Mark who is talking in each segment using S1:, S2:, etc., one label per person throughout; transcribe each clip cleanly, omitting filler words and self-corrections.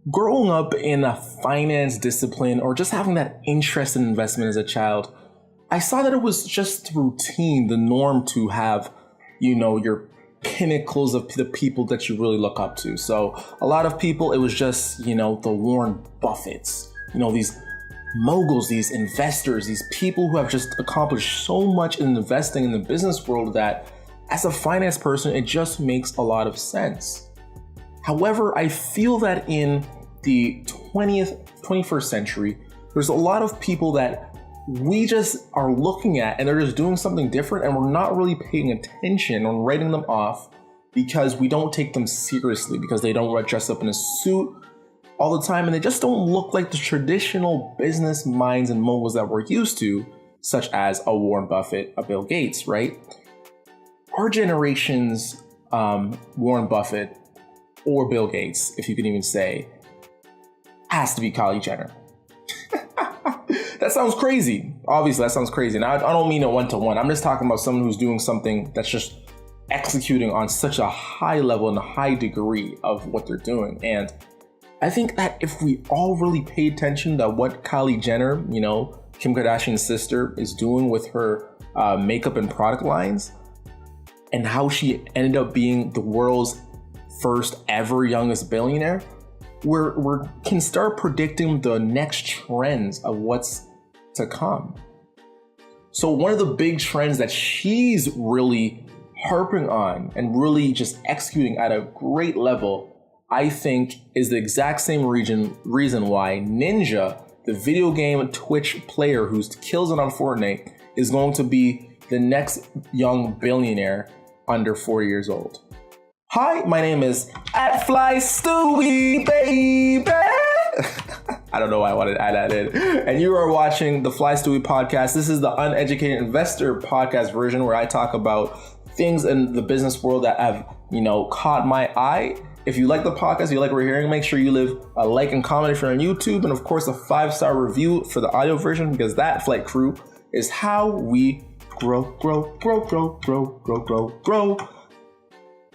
S1: growing up in a finance discipline or just having that interest in investment as a child, I saw that it was just routine, the norm to have, your pinnacles of the people that you really look up to. So a lot of people, it was just, the Warren Buffetts, these moguls, these investors, these people who have just accomplished so much in investing in the business world that as a finance person, it just makes a lot of sense. However, I feel that in the 21st century, there's a lot of people that we just are looking at and they're just doing something different and we're not really paying attention or writing them off because we don't take them seriously, because they don't dress up in a suit all the time and they just don't look like the traditional business minds and moguls that we're used to, such as a Warren Buffett, a Bill Gates, right? Our generation's Warren Buffett, or Bill Gates, if you can even say, has to be Kylie Jenner. That sounds crazy. Obviously, that sounds crazy. And I don't mean it one-to-one. I'm just talking about someone who's doing something that's just executing on such a high level and a high degree of what they're doing. And I think that if we all really pay attention to what Kylie Jenner, Kim Kardashian's sister, is doing with her makeup and product lines, and how she ended up being the world's first ever youngest billionaire, we can start predicting the next trends of what's to come. So one of the big trends that she's really harping on and really just executing at a great level, I think, is the exact same reason why Ninja, the video game Twitch player who kills it on Fortnite, is going to be the next young billionaire under 40 years old. Hi, my name is I'm Flystewie, baby. I don't know why I wanted to add that in. And you are watching the Flystewie podcast. This is the Uneducated Investor podcast version where I talk about things in the business world that have, caught my eye. If you like the podcast, you like what we're hearing, make sure you leave a like and comment if you're on YouTube. And of course, a 5-star review for the audio version, because that, flight crew, is how we grow.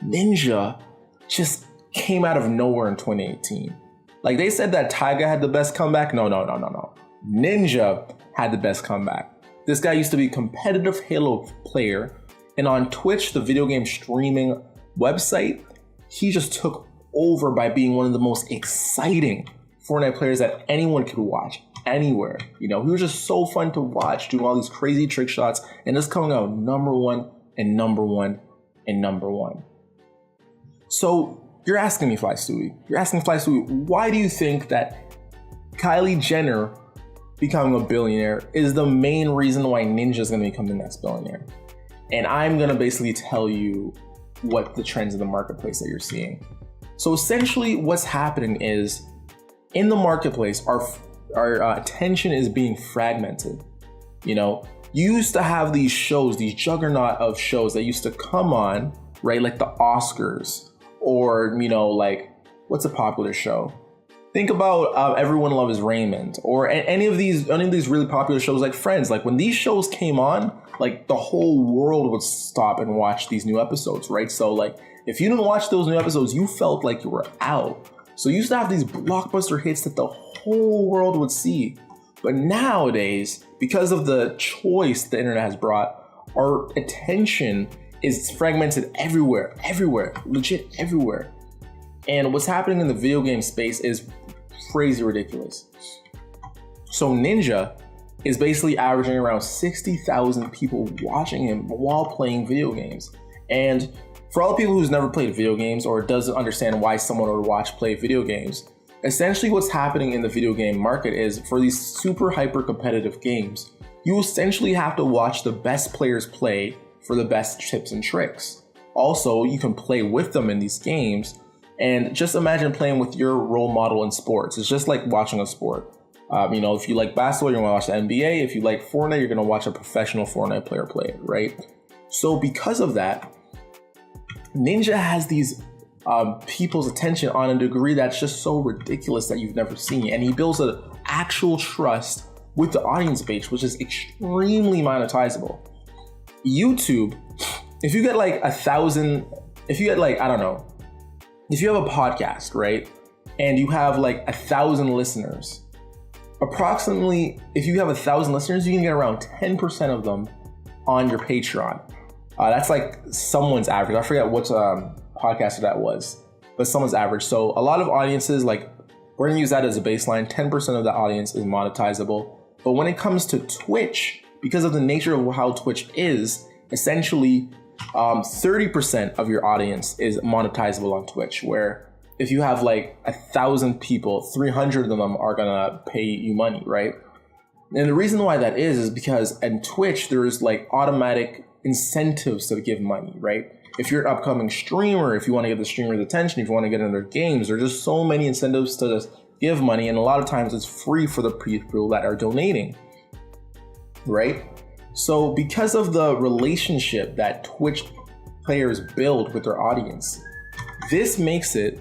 S1: Ninja just came out of nowhere in 2018. Like, they said that Tyga had the best comeback. No. Ninja had the best comeback. This guy used to be a competitive Halo player, and on Twitch, the video game streaming website, he just took over by being one of the most exciting Fortnite players that anyone could watch anywhere. He was just so fun to watch, doing all these crazy trick shots and just coming out number one. So you're asking me, Flystewie, why do you think that Kylie Jenner becoming a billionaire is the main reason why Ninja is going to become the next billionaire? And I'm going to basically tell you what the trends in the marketplace that you're seeing. So essentially what's happening is, in the marketplace, our attention is being fragmented. You used to have these shows, these juggernaut of shows that used to come on, right? Like the Oscars, or, like, what's a popular show? Think about Everyone Loves Raymond, or any of these really popular shows like Friends. Like, when these shows came on, like, the whole world would stop and watch these new episodes, right? So, like, if you didn't watch those new episodes, you felt like you were out. So you used to have these blockbuster hits that the whole world would see. But nowadays, because of the choice the internet has brought, our attention is fragmented everywhere, legit everywhere. And what's happening in the video game space is crazy ridiculous. So Ninja is basically averaging around 60,000 people watching him while playing video games. And for all the people who's never played video games or doesn't understand why someone would play video games, essentially what's happening in the video game market is, for these super hyper competitive games, you essentially have to watch the best players play for the best tips and tricks. Also, you can play with them in these games, and just imagine playing with your role model in sports. It's just like watching a sport. If you like basketball, you're gonna watch the NBA. If you like Fortnite, you're gonna watch a professional Fortnite player play it, right? So because of that, Ninja has these people's attention on a degree that's just so ridiculous that you've never seen. And he builds an actual trust with the audience base, which is extremely monetizable. YouTube, if you get like 1,000, if you get like, I don't know, if you have a podcast, right? and you have like 1,000 listeners, approximately, if you have 1,000 listeners, you can get around 10% of them on your Patreon. That's like someone's average. I forget what podcaster that was, but someone's average. So a lot of audiences, like, we're gonna use that as a baseline. 10% of the audience is monetizable. But when it comes to Twitch, because of the nature of how Twitch is, essentially 30% of your audience is monetizable on Twitch, where if you have like 1,000 people, 300 of them are gonna pay you money, right? And the reason why that is because in Twitch, there's like automatic incentives to give money, right? If you're an upcoming streamer, if you want to get the streamer's attention, if you want to get into their games, there's just so many incentives to just give money. And a lot of times it's free for the people that are donating, right? So because of the relationship that Twitch players build with their audience, this makes it,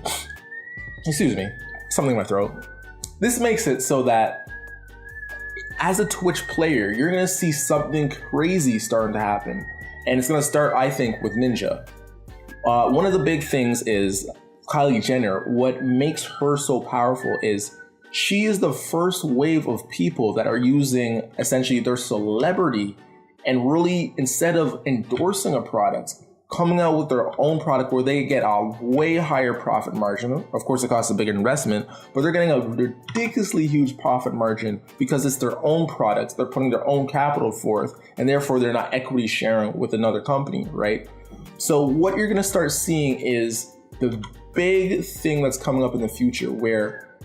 S1: excuse me, something in my throat. This makes it so that as a Twitch player, you're going to see something crazy starting to happen. And it's going to start, I think, with Ninja. One of the big things is Kylie Jenner. What makes her so powerful is she is the first wave of people that are using essentially their celebrity and really, instead of endorsing a product, coming out with their own product where they get a way higher profit margin. Of course, it costs a bigger investment, but they're getting a ridiculously huge profit margin because it's their own products. They're putting their own capital forth, and therefore they're not equity sharing with another company, right? So what you're going to start seeing is the big thing that's coming up in the future where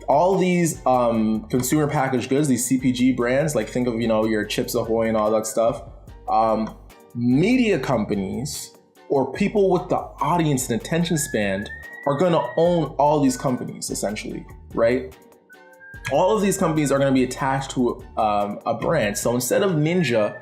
S1: all these consumer packaged goods, these CPG brands, like think of, your Chips Ahoy and all that stuff, media companies or people with the audience and attention span are going to own all these companies, essentially, right? All of these companies are going to be attached to a brand. So instead of Ninja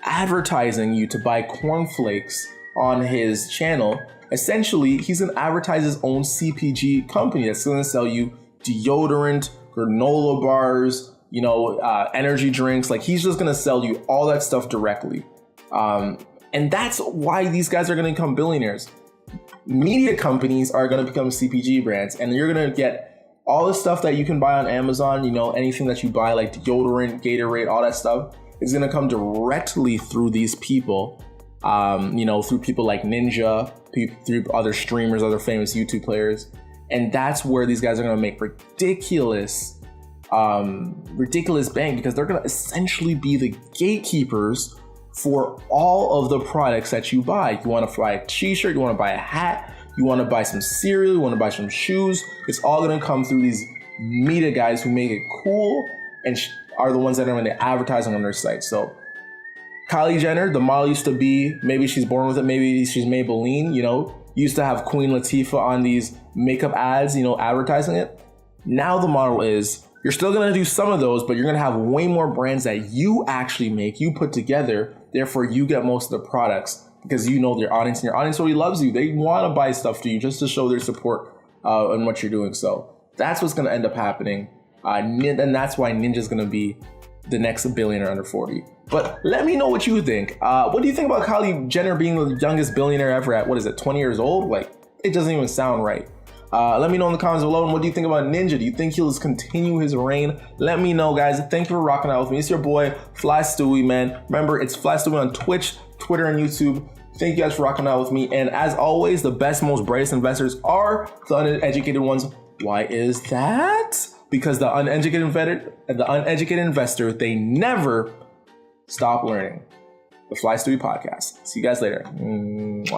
S1: advertising you to buy cornflakes on his channel, essentially he's going to advertise his own CPG company that's going to sell you deodorant, granola bars, energy drinks. Like, he's just going to sell you all that stuff directly. And that's why these guys are going to become billionaires. Media companies are going to become CPG brands, and you're going to get all the stuff that you can buy on Amazon, anything that you buy, like deodorant, Gatorade, all that stuff is going to come directly through these people, through people like Ninja, through other streamers, other famous YouTube players. And that's where these guys are going to make ridiculous bank, because they're going to essentially be the gatekeepers for all of the products that you buy. You want to buy a t-shirt, you want to buy a hat, you want to buy some cereal, you want to buy some shoes. It's all going to come through these media guys who make it cool and are the ones that are going to advertise on their site. So Kylie Jenner, the model used to be, maybe she's born with it, maybe she's Maybelline, used to have Queen Latifah on these makeup ads, advertising it. Now the model is, you're still going to do some of those, but you're going to have way more brands that you actually make, you put together. Therefore, you get most of the products because you know their audience, and your audience already loves you. They want to buy stuff to you just to show their support in what you're doing. So that's what's going to end up happening. And that's why Ninja's going to be the next billionaire under 40. But let me know what you think. What do you think about Kylie Jenner being the youngest billionaire ever at, 20 years old? Like, it doesn't even sound right. Let me know in the comments below. And what do you think about Ninja? Do you think he'll continue his reign? Let me know, guys. Thank you for rocking out with me. It's your boy, Flystewie, man. Remember, it's Flystewie on Twitch, Twitter, and YouTube. Thank you guys for rocking out with me. And as always, the best, most brightest investors are the uneducated ones. Why is that? Because the uneducated investor, they never stop learning. The Flystewie podcast. See you guys later. Mwah.